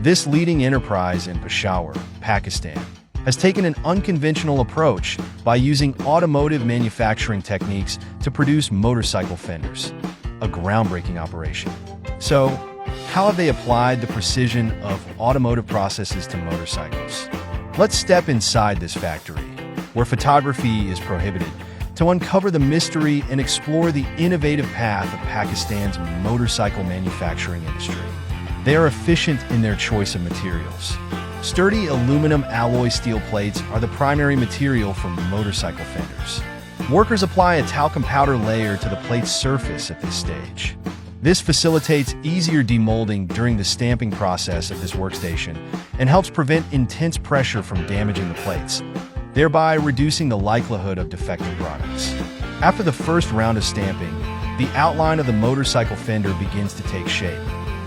This leading enterprise in Peshawar, Pakistan, has taken an unconventional approach by using automotive manufacturing techniques to produce motorcycle fenders, a groundbreaking operation. So, how have they applied the precision of automotive processes to motorcycles? Let's step inside this factory, where photography is prohibited, to uncover the mystery and explore the innovative path of Pakistan's motorcycle manufacturing industry. They are efficient in their choice of materials. Sturdy aluminum alloy steel plates are the primary material for motorcycle fenders. Workers apply a talcum powder layer to the plate's surface at this stage. This facilitates easier demolding during the stamping process of this workstation and helps prevent intense pressure from damaging the plates, thereby reducing the likelihood of defective products. After the first round of stamping, the outline of the motorcycle fender begins to take shape.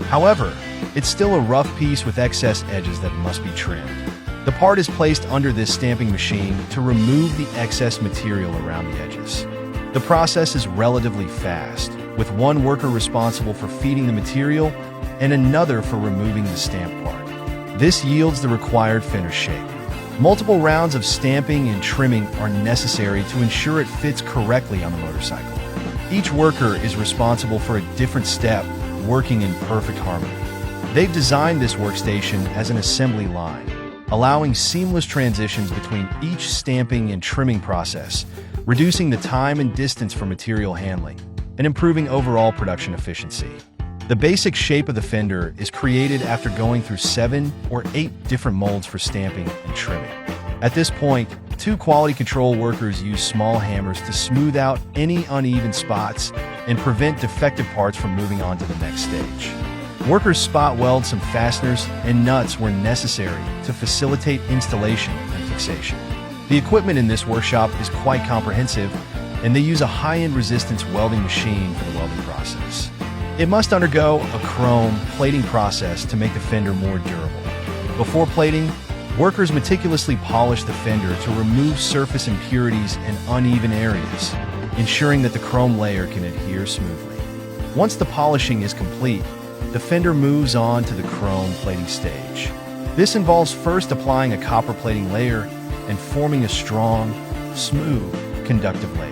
However, it's still a rough piece with excess edges that must be trimmed. The part is placed under this stamping machine to remove the excess material around the edges. The process is relatively fast, with one worker responsible for feeding the material and another for removing the stamped part. This yields the required fender shape. Multiple rounds of stamping and trimming are necessary to ensure it fits correctly on the motorcycle. Each worker is responsible for a different step, working in perfect harmony. They've designed this workstation as an assembly line, allowing seamless transitions between each stamping and trimming process, reducing the time and distance for material handling, and improving overall production efficiency. The basic shape of the fender is created after going through 7 or 8 different molds for stamping and trimming. At this point, 2 quality control workers use small hammers to smooth out any uneven spots and prevent defective parts from moving on to the next stage. Workers spot weld some fasteners and nuts where necessary to facilitate installation and fixation. The equipment in this workshop is quite comprehensive, and they use a high-end resistance welding machine for the welding process. It must undergo a chrome plating process to make the fender more durable. Before plating, workers meticulously polish the fender to remove surface impurities and uneven areas, ensuring that the chrome layer can adhere smoothly. Once the polishing is complete, the fender moves on to the chrome plating stage. This involves first applying a copper plating layer and forming a strong, smooth, conductive layer.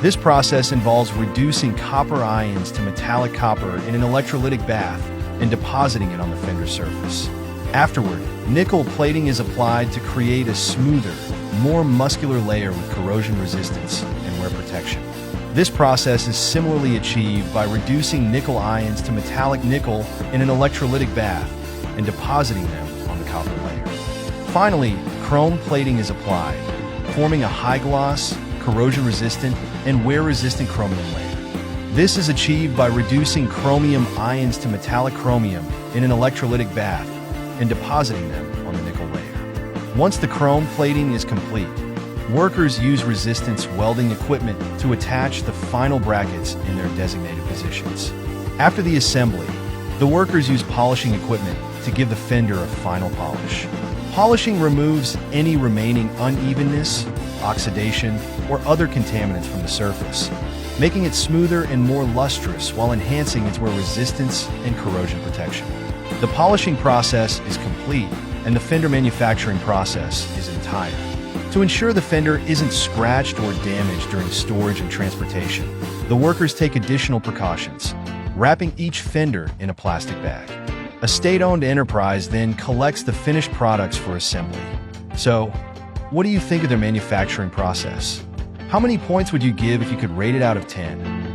This process involves reducing copper ions to metallic copper in an electrolytic bath and depositing it on the fender surface. Afterward, nickel plating is applied to create a smoother, more muscular layer with corrosion resistance and wear protection. This process is similarly achieved by reducing nickel ions to metallic nickel in an electrolytic bath and depositing them on the copper layer. Finally, chrome plating is applied, forming a high-gloss, corrosion-resistant, and wear-resistant chromium layer. This is achieved by reducing chromium ions to metallic chromium in an electrolytic bath and depositing them on the nickel layer. Once the chrome plating is complete, workers use resistance welding equipment to attach the final brackets in their designated positions. After the assembly, the workers use polishing equipment to give the fender a final polish. Polishing removes any remaining unevenness, oxidation, or other contaminants from the surface, making it smoother and more lustrous while enhancing its wear resistance and corrosion protection. The polishing process is complete, and the fender manufacturing process is entire. To ensure the fender isn't scratched or damaged during storage and transportation, the workers take additional precautions, wrapping each fender in a plastic bag. A state-owned enterprise then collects the finished products for assembly. So, what do you think of their manufacturing process? How many points would you give if you could rate it out of 10?